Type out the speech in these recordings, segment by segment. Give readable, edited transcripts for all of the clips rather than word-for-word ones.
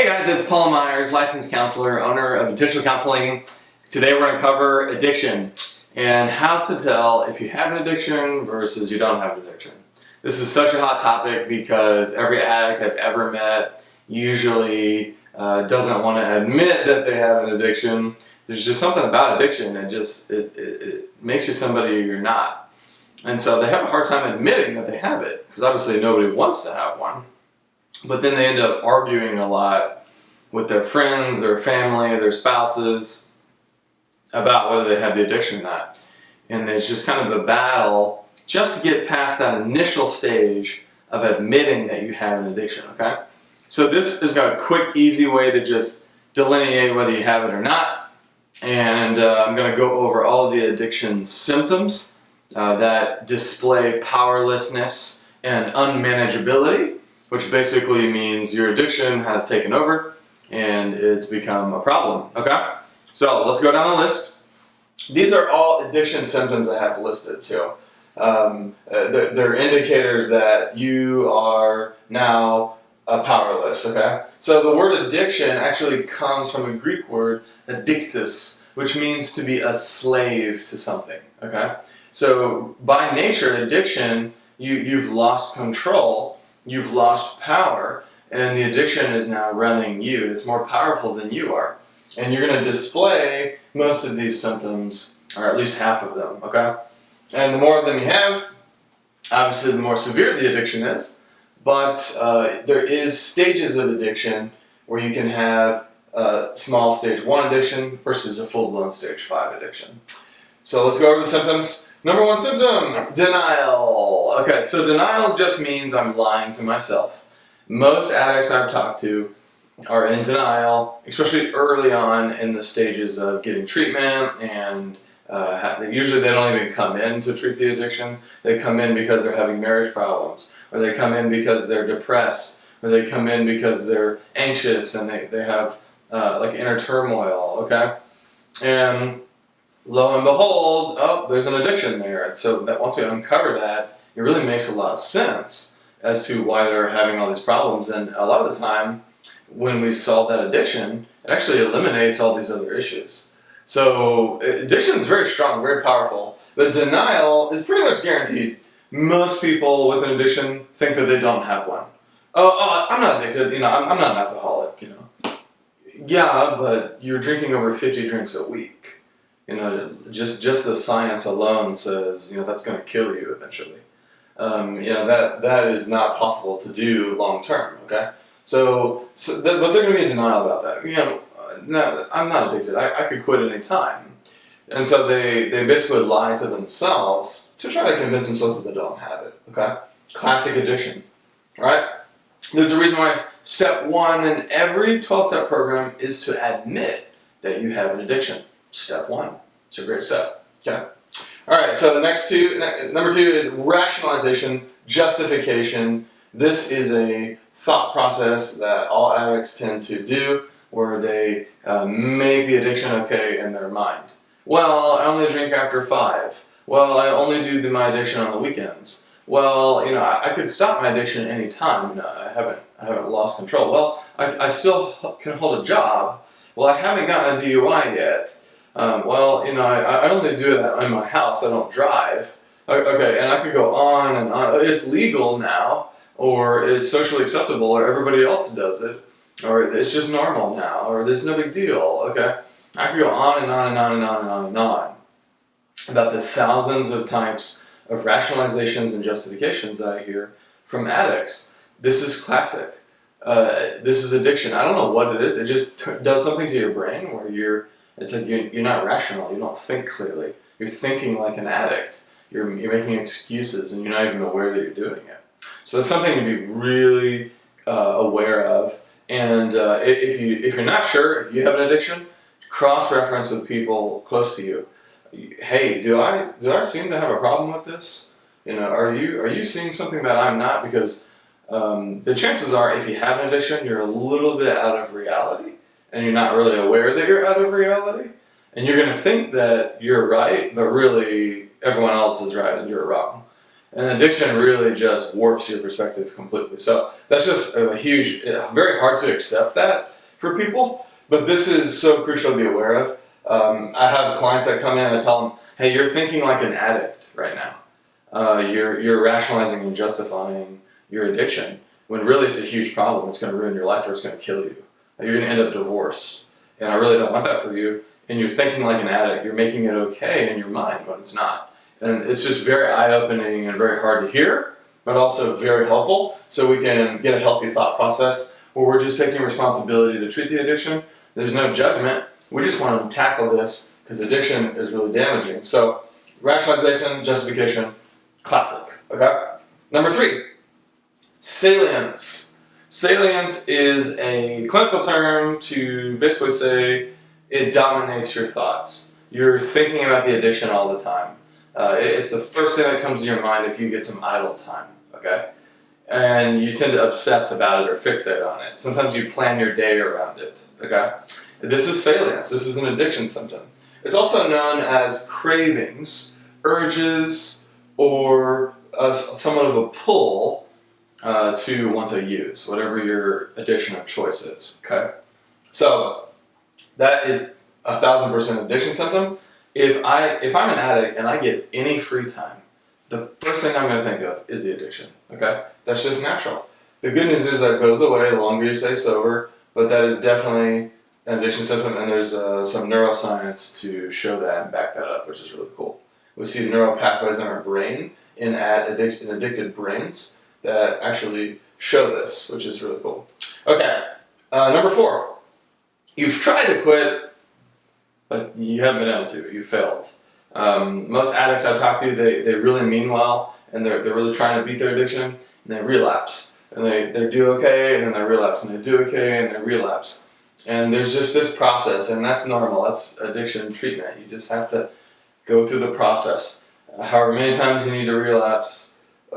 Hey guys, it's Paul Myers, licensed counselor, owner of Intentional Counseling. Today we're going to cover addiction and how to tell if you have an addiction versus you don't have an addiction. This is such a hot topic because every addict I've ever met usually doesn't want to admit that they have an addiction. There's just something about addiction and it makes you somebody you're not. And so they have a hard time admitting that they have it because obviously nobody wants to have one. But then they end up arguing a lot with their friends, their family, their spouses about whether they have the addiction or not. And there's just kind of a battle just to get past that initial stage of admitting that you have an addiction, okay? So this is got a quick, easy way to just delineate whether you have it or not. And I'm going to go over all of the addiction symptoms that display powerlessness and unmanageability, which basically means your addiction has taken over and it's become a problem, okay? So let's go down the list. These are all addiction symptoms I have listed, so they're indicators that you are now powerless, okay? So the word addiction actually comes from a Greek word, addictus, which means to be a slave to something, okay? So by nature, addiction, you've lost control. You've lost power, and the addiction is now running you. It's more powerful than you are. And you're going to display most of these symptoms, or at least half of them, okay? And the more of them you have, obviously the more severe the addiction is, but there is stages of addiction where you can have a small stage 1 addiction versus a full-blown stage 5 addiction. So let's go over the symptoms. Number one symptom, denial. Okay, so denial just means I'm lying to myself. Most addicts I've talked to are in denial, especially early on in the stages of getting treatment, and usually they don't even come in to treat the addiction. They come in because they're having marriage problems, or they come in because they're depressed, or they come in because they're anxious and they have like inner turmoil, okay? And lo and behold, oh, there's an addiction there. And so that once we uncover that, it really makes a lot of sense as to why they're having all these problems. And a lot of the time, when we solve that addiction, it actually eliminates all these other issues. So addiction is very strong, very powerful, but denial is pretty much guaranteed. Most people with an addiction think that they don't have one. Oh, I'm not addicted, I'm not an alcoholic, Yeah, but you're drinking over 50 drinks a week. Just the science alone says, that's going to kill you eventually. That is not possible to do long term, okay? But they're going to be in denial about that. No, I'm not addicted. I could quit any time. And so they basically lie to themselves to try to convince themselves that they don't have it, okay? Classic addiction, right? There's a reason why step 1 in every 12-step program is to admit that you have an addiction. Step 1. It's a great step. Okay. All right. So number 2 is rationalization, justification. This is a thought process that all addicts tend to do, where they make the addiction okay in their mind. Well, I only drink after 5. Well, I only do my addiction on the weekends. Well, I could stop my addiction any time. I haven't lost control. Well, I still can hold a job. Well, I haven't gotten a DUI yet. I only do it in my house. I don't drive. Okay, and I could go on and on. It's legal now, or it's socially acceptable, or everybody else does it, or it's just normal now, or there's no big deal. Okay, I could go on and on and on and on and on and on about the thousands of types of rationalizations and justifications that I hear from addicts. This is classic. This is addiction. I don't know what it is. It just does something to your brain where it's like you're not rational. You don't think clearly. You're thinking like an addict. You're making excuses, and you're not even aware that you're doing it. So that's something to be really aware of. And if you're not sure if you have an addiction, cross-reference with people close to you. Hey, do I seem to have a problem with this? Are you seeing something that I'm not? Because the chances are, if you have an addiction, you're a little bit out of reality, and you're not really aware that you're out of reality, and you're going to think that you're right, but really everyone else is right and you're wrong. And addiction really just warps your perspective completely. So that's just a huge, very hard to accept that for people, but this is so crucial to be aware of. I have clients that come in and I tell them, hey, you're thinking like an addict right now. You're rationalizing and justifying your addiction when really it's a huge problem. It's going to ruin your life or it's going to kill you. You're going to end up divorced. And I really don't want that for you. And you're thinking like an addict. You're making it okay in your mind when it's not. And it's just very eye-opening and very hard to hear, but also very helpful so we can get a healthy thought process where we're just taking responsibility to treat the addiction. There's no judgment. We just want to tackle this because addiction is really damaging. So rationalization, justification, classic. Okay? Number 3, salience. Salience is a clinical term to basically say it dominates your thoughts. You're thinking about the addiction all the time. It's the first thing that comes to your mind if you get some idle time, okay? And you tend to obsess about it or fixate on it. Sometimes you plan your day around it, okay? This is salience. This is an addiction symptom. It's also known as cravings, urges, or somewhat of a pull to want to use, whatever your addiction of choice is, okay? So that is 1,000% addiction symptom. If I'm an addict and I get any free time, the first thing I'm going to think of is the addiction, okay? That's just natural. The good news is that goes away the longer you stay sober, but that is definitely an addiction symptom, and there's some neuroscience to show that and back that up, which is really cool. We see neural pathways in our brain in addicted brains that actually show this, which is really cool. Okay, number 4. You've tried to quit, but you haven't been able to. You failed. Most addicts I talk to, they really mean well, and they're really trying to beat their addiction, and they relapse. And they do okay, and then they relapse, and they do okay, and they relapse. And there's just this process, and that's normal. That's addiction treatment. You just have to go through the process. However many times you need to relapse,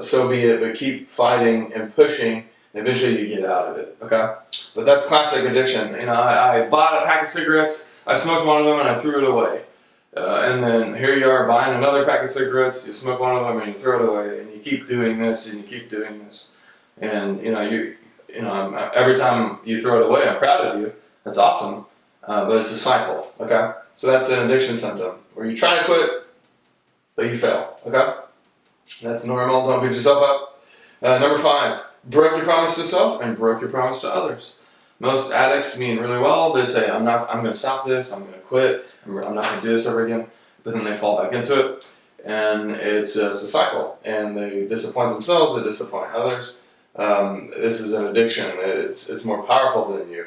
so be it, but keep fighting and pushing, and eventually you get out of it, okay? But that's classic addiction. You know, I bought a pack of cigarettes, I smoked one of them, and I threw it away. And then here you are buying another pack of cigarettes, you smoke one of them, and you throw it away, and you keep doing this, and you keep doing this. And, every time you throw it away, I'm proud of you. That's awesome. But it's a cycle, okay? So that's an addiction symptom, where you try to quit, but you fail, okay? That's normal. Don't beat yourself up. Number 5, broke your promise to yourself and broke your promise to others. Most addicts mean really well. They say, I'm going to stop this, I'm going to quit, I'm not going to do this ever again. But then they fall back into it, and it's just a cycle. And they disappoint themselves, they disappoint others. This is an addiction. It's more powerful than you,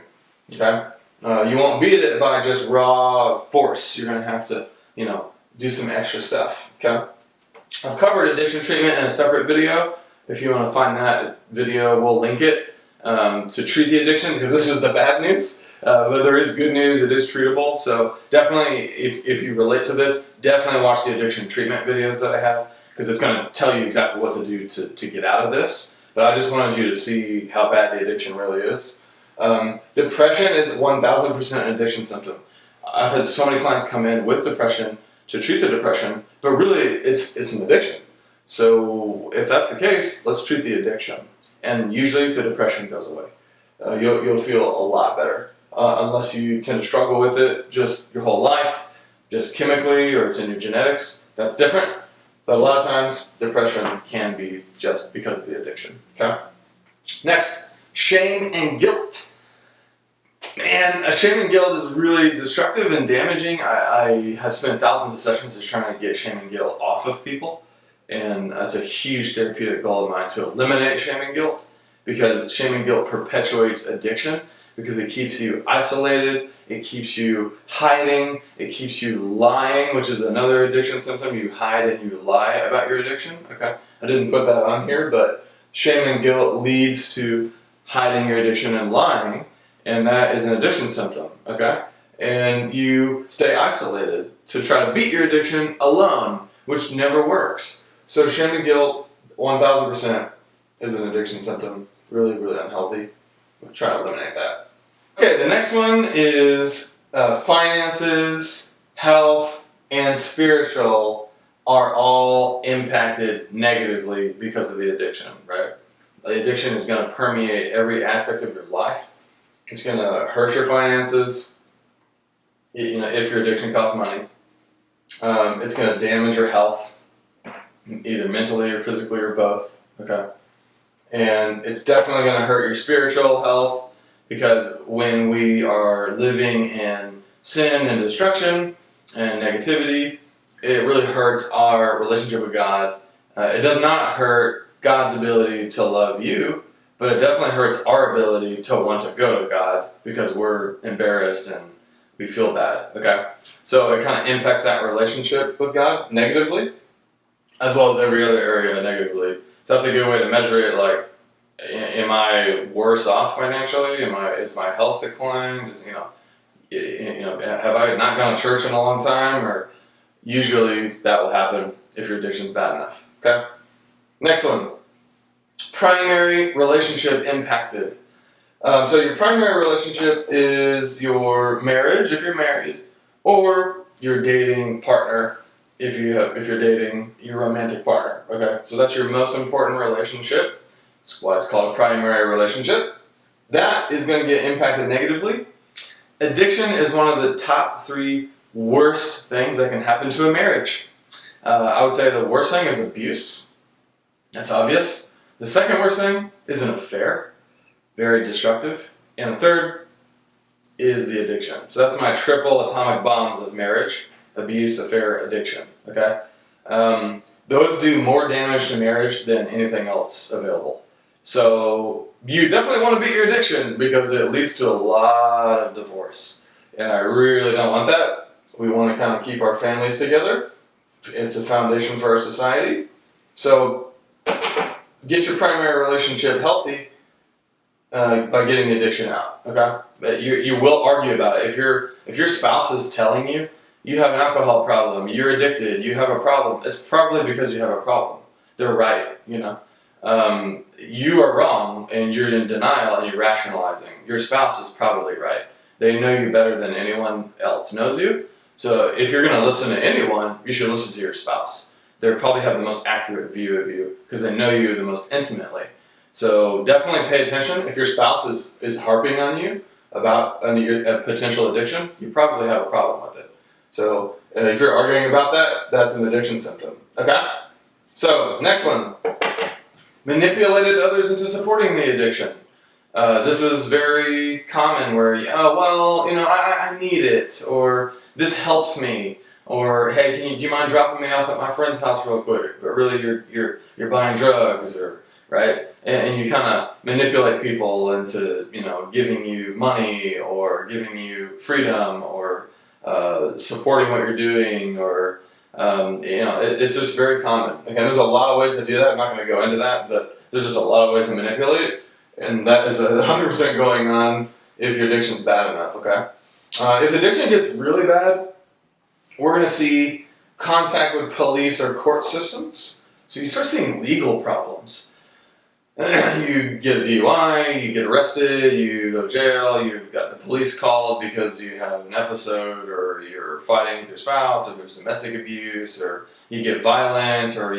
okay? You won't beat it by just raw force. You're going to have to, do some extra stuff, okay? I've covered addiction treatment in a separate video. If you want to find that video, we'll link it to treat the addiction, because this is the bad news. But there is good news. It is treatable. So definitely, if you relate to this, definitely watch the addiction treatment videos that I have, because it's going to tell you exactly what to do to get out of this. But I just wanted you to see how bad the addiction really is. Depression is 1,000% an addiction symptom. I've had so many clients come in with depression to treat the depression, but really it's an addiction. So if that's the case, let's treat the addiction. And usually the depression goes away. You'll feel a lot better. Unless you tend to struggle with it just your whole life, just chemically, or it's in your genetics, that's different. But a lot of times, depression can be just because of the addiction, okay? Next, shame and guilt. Man, shame and guilt is really destructive and damaging. I have spent thousands of sessions just trying to get shame and guilt off of people. And that's a huge therapeutic goal of mine, to eliminate shame and guilt, because shame and guilt perpetuates addiction, because it keeps you isolated, it keeps you hiding, it keeps you lying, which is another addiction symptom. You hide and you lie about your addiction, okay? I didn't put that on here, but shame and guilt leads to hiding your addiction and lying, and that is an addiction symptom, okay? And you stay isolated to try to beat your addiction alone, which never works. So shame and guilt, 1,000% is an addiction symptom. Really, really unhealthy. We'll try to eliminate that. Okay, the next one is finances, health, and spiritual are all impacted negatively because of the addiction, right? The addiction is going to permeate every aspect of your life. It's going to hurt your finances, if your addiction costs money. It's going to damage your health, either mentally or physically or both, okay? And it's definitely going to hurt your spiritual health, because when we are living in sin and destruction and negativity, it really hurts our relationship with God. It does not hurt God's ability to love you, but it definitely hurts our ability to want to go to God because we're embarrassed and we feel bad, okay? So it kind of impacts that relationship with God negatively, as well as every other area negatively. So that's a good way to measure it, like, am I worse off financially? Is my health declined? Have I not gone to church in a long time? Or usually that will happen if your addiction's bad enough, okay? Next one, primary relationship impacted. So your primary relationship is your marriage, if you're married, or your dating partner, if you're dating your romantic partner, okay? So that's your most important relationship. That's why it's called a primary relationship. That is going to get impacted negatively. Addiction is one of the top 3 worst things that can happen to a marriage. I would say the worst thing is abuse. That's obvious. The second worst thing is an affair. Very destructive. And the third is the addiction. So that's my triple atomic bombs of marriage: abuse, affair, addiction, okay? Those do more damage to marriage than anything else available. So you definitely want to beat your addiction, because it leads to a lot of divorce. And I really don't want that. We want to kind of keep our families together. It's a foundation for our society. So get your primary relationship healthy by getting the addiction out, okay? But you will argue about it. If your spouse is telling you have an alcohol problem, you're addicted, you have a problem, it's probably because you have a problem. They're right, you are wrong and you're in denial and you're rationalizing. Your spouse is probably right. They know you better than anyone else knows you. So if you're going to listen to anyone, you should listen to your spouse. They probably have the most accurate view of you because they know you the most intimately. So definitely pay attention. If your spouse is harping on you about a potential addiction, you probably have a problem with it. So if you're arguing about that, that's an addiction symptom. Okay? So next one. Manipulated others into supporting the addiction. This is very common where, I need it, or this helps me, or hey, do you mind dropping me off at my friend's house real quick? But really, you're buying drugs, or right, and you kind of manipulate people into giving you money or giving you freedom or supporting what you're doing, or it's just very common. Again, there's a lot of ways to do that. I'm not going to go into that, but there's just a lot of ways to manipulate. And that is 100% going on if your addiction's bad enough, okay? If addiction gets really bad, we're going to see contact with police or court systems. So you start seeing legal problems. You get a DUI, you get arrested, you go to jail, you've got the police called because you have an episode, or you're fighting with your spouse, or there's domestic abuse, or you get violent, or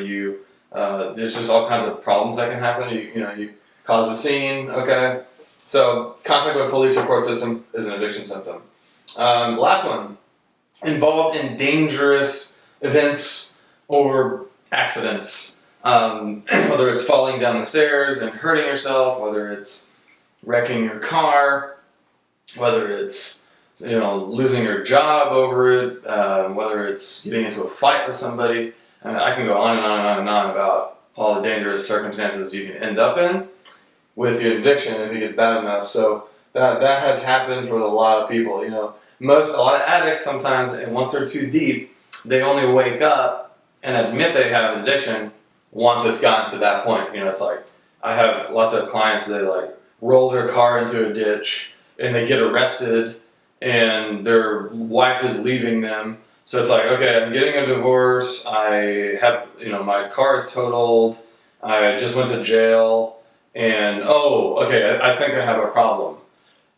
there's just all kinds of problems that can happen. You cause a scene, okay? So contact with police or court system is an addiction symptom. Last one, involved in dangerous events or accidents. Whether it's falling down the stairs and hurting yourself, whether it's wrecking your car, whether it's losing your job over it, whether it's getting into a fight with somebody. I can go on and on and on and on about all the dangerous circumstances you can end up in with your addiction if it gets bad enough. So that has happened for a lot of people. A lot of addicts sometimes, and once they're too deep, they only wake up and admit they have an addiction once it's gotten to that point. It's like, I have lots of clients that roll their car into a ditch and they get arrested and their wife is leaving them. So it's like, okay, I'm getting a divorce, I have, my car is totaled, I just went to jail, and I think I have a problem.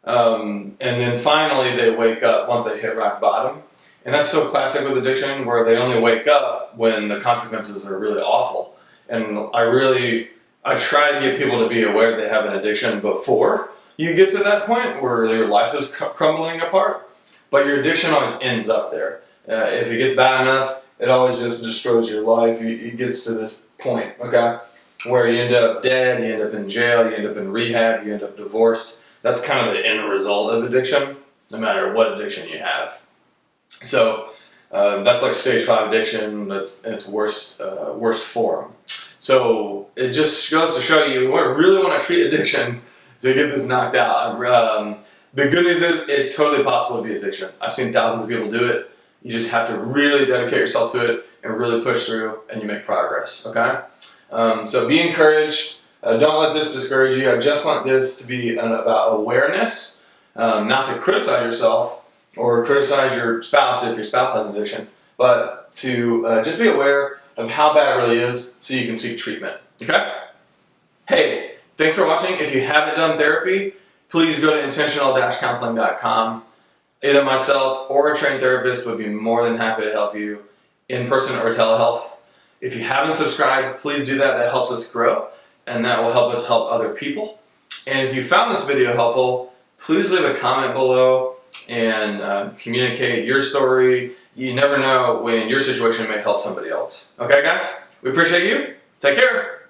And then finally they wake up once they hit rock bottom, And that's so classic with addiction, where they only wake up when the consequences are really awful. And I try to get people to be aware they have an addiction before you get to that point where your life is crumbling apart. But your addiction always ends up there. If it gets bad enough, it always just destroys your life. It gets to this point, okay, where you end up dead, you end up in jail, you end up in rehab, you end up divorced. That's kind of the end result of addiction, no matter what addiction you have. So that's like stage 5 addiction. That's in its worst form. So it just goes to show you, really want to treat addiction to get this knocked out. The good news is it's totally possible to be addiction. I've seen thousands of people do it. You just have to really dedicate yourself to it and really push through, and you make progress, okay? So be encouraged. Don't let this discourage you. I just want this to be about awareness, not to criticize yourself or criticize your spouse if your spouse has an addiction, but to just be aware of how bad it really is so you can seek treatment, okay? Hey, thanks for watching. If you haven't done therapy, please go to intentional-counseling.com. Either myself or a trained therapist would be more than happy to help you in person or telehealth. If you haven't subscribed, please do that. That helps us grow, and that will help us help other people. And if you found this video helpful, please leave a comment below and communicate your story. You never know when your situation may help somebody else. Okay, guys? We appreciate you. Take care.